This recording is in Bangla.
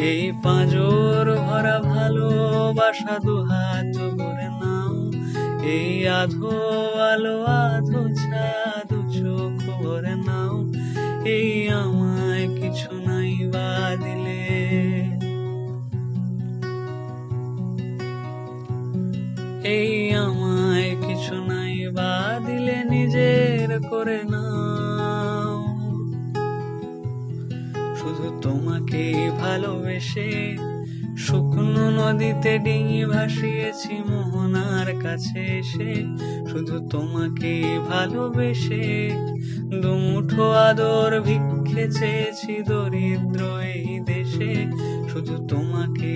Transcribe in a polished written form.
এই পাঁজর ভরা ভালোবাসা দুহাত করে নাও, এই আধো আলো আধো ছাদ চোখ ভরে নাও, এই আমায় কিছু নাই বা দিলে, এই আমায় কিছু নাই বা দিলে নিজের করে নাও। শুধু তোমাকে ভালোবেসে শুকনো নদীতে ডিঙি ভাসিয়েছি মোহনার কাছে এসে, শুধু তোমাকে ভালোবেসে দুমুঠো আদর ভিক্ষে চেয়েছি দরিদ্র এই দেশে, শুধু তোমাকে